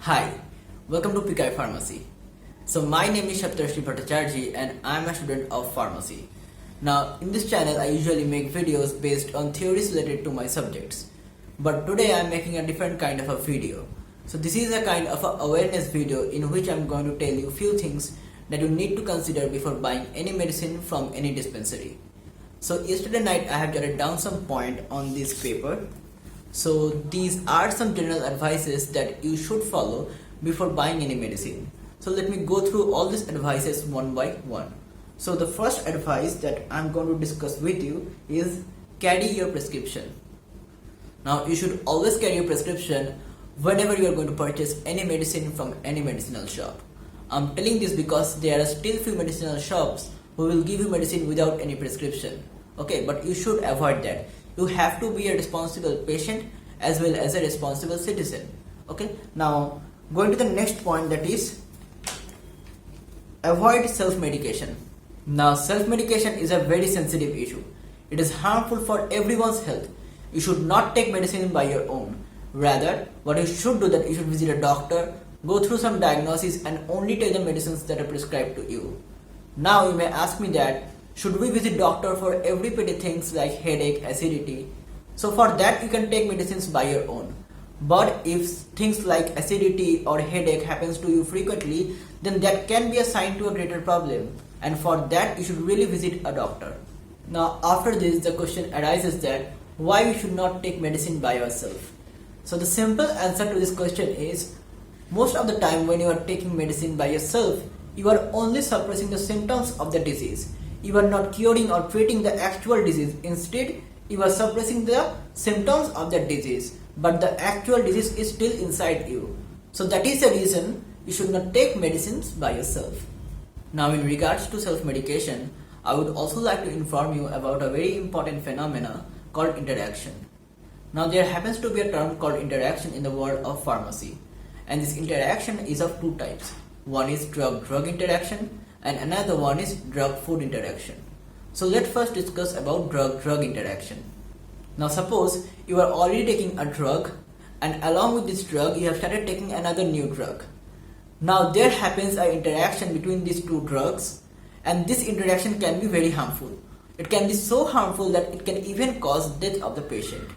Hi, welcome to Pikai Pharmacy. So my name is Saptarshi Bhattacharjee and I am a student of pharmacy. Now in this channel I usually make videos based on theories related to my subjects. But today I am making a different kind of a video. So this is a kind of a awareness video in which I am going to tell you few things that you need to consider before buying any medicine from any dispensary. So yesterday night I have jotted down some point on this paper. So these are some general advices that you should follow before buying any medicine. So let me go through all these advices one by one. So the first advice that I'm going to discuss with you is carry your prescription. Now you should always carry your prescription whenever you are going to purchase any medicine from any medicinal shop. I'm telling this because there are still few medicinal shops who will give you medicine without any prescription. Okay, but you should avoid that. You have to be a responsible patient as well as a responsible citizen. Okay, now going to the next point, that is avoid self-medication. Now self-medication is a very sensitive issue. It is harmful for everyone's health. You should not take medicine by your own. Rather, what you should do that you should visit a doctor, go through some diagnosis and only take the medicines that are prescribed to you. Now you may ask me that should we visit doctor for every petty things like headache, acidity? So for that you can take medicines by your own. But if things like acidity or headache happens to you frequently, then that can be a sign to a greater problem. And for that you should really visit a doctor. Now after this the question arises that why we should not take medicine by yourself. So the simple answer to this question is most of the time when you are taking medicine by yourself, you are only suppressing the symptoms of the disease. You are not curing or treating the actual disease. Instead, you are suppressing the symptoms of the disease, but the actual disease is still inside you. So that is the reason you should not take medicines by yourself. Now in regards to self-medication, I would also like to inform you about a very important phenomena called interaction. Now there happens to be a term called interaction in the world of pharmacy, and this interaction is of two types. One is drug-drug interaction and another one is drug-food interaction. So let's first discuss about drug-drug interaction. Now suppose you are already taking a drug and along with this drug you have started taking another new drug. Now there happens an interaction between these two drugs, and this interaction can be very harmful. It can be so harmful that it can even cause death of the patient.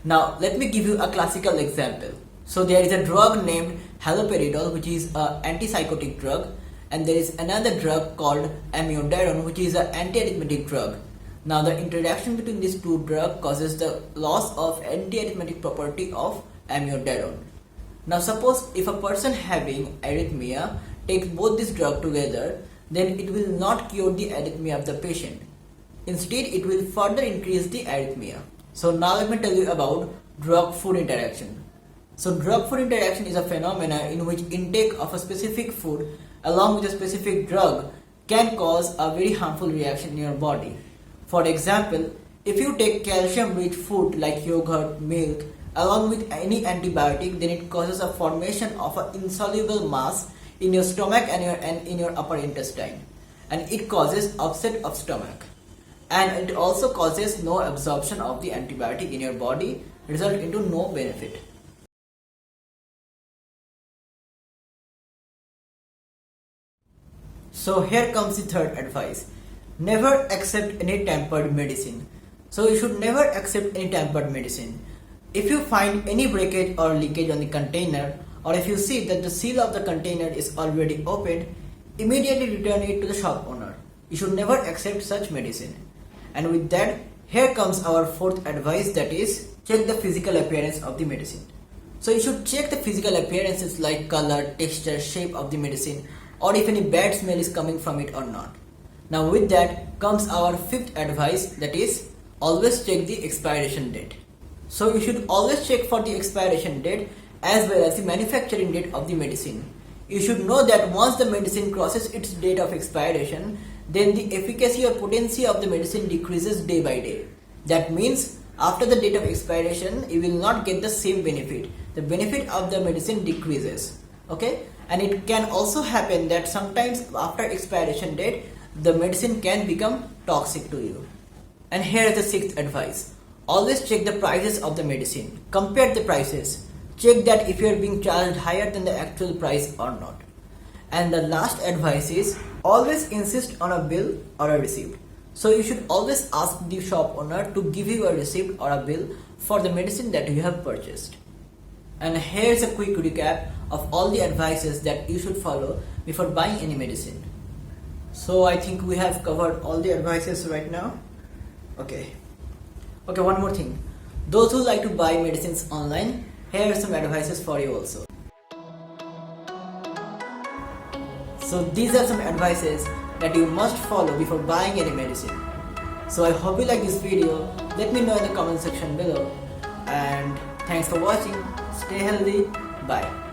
Now let me give you a classical example. So there is a drug named haloperidol, which is an antipsychotic drug, and there is another drug called amiodarone, which is an antiarrhythmic drug. Now the interaction between these two drugs causes the loss of antiarrhythmic property of amiodarone. Now suppose if a person having arrhythmia takes both these drugs together, then it will not cure the arrhythmia of the patient. Instead, it will further increase the arrhythmia. So now let me tell you about drug-food interaction. So drug-food interaction is a phenomena in which intake of a specific food along with a specific drug can cause a very harmful reaction in your body. For example, if you take calcium-rich food like yogurt, milk along with any antibiotic, then it causes a formation of an insoluble mass in your stomach and in your upper intestine, and it causes upset of stomach, and it also causes no absorption of the antibiotic in your body, result into no benefit. So here comes the third advice. Never accept any tampered medicine. So you should never accept any tampered medicine. If you find any breakage or leakage on the container, or if you see that the seal of the container is already opened, immediately return it to the shop owner. You should never accept such medicine. And with that, here comes our fourth advice, that is check the physical appearance of the medicine. So you should check the physical appearances like color, texture, shape of the medicine, or if any bad smell is coming from it or not. Now with that comes our fifth advice, that is always check the expiration date. So you should always check for the expiration date as well as the manufacturing date of the medicine. You should know that once the medicine crosses its date of expiration, then the efficacy or potency of the medicine decreases day by day. That means after the date of expiration, you will not get the same benefit. The benefit of the medicine decreases. Okay? And it can also happen that sometimes after expiration date, the medicine can become toxic to you. And here is the sixth advice. Always check the prices of the medicine. Compare the prices. check that if you are being charged higher than the actual price or not. And the last advice is always insist on a bill or a receipt. So you should always ask the shop owner to give you a receipt or a bill for the medicine that you have purchased. And here's a quick recap of all the advices that you should follow before buying any medicine. So I think we have covered all the advices right now. Okay, one more thing. Those who like to buy medicines online, here are some advices for you also. So these are some advices that you must follow before buying any medicine. So I hope you like this video. Let me know in the comment section below. And thanks for watching. Stay healthy. Bye.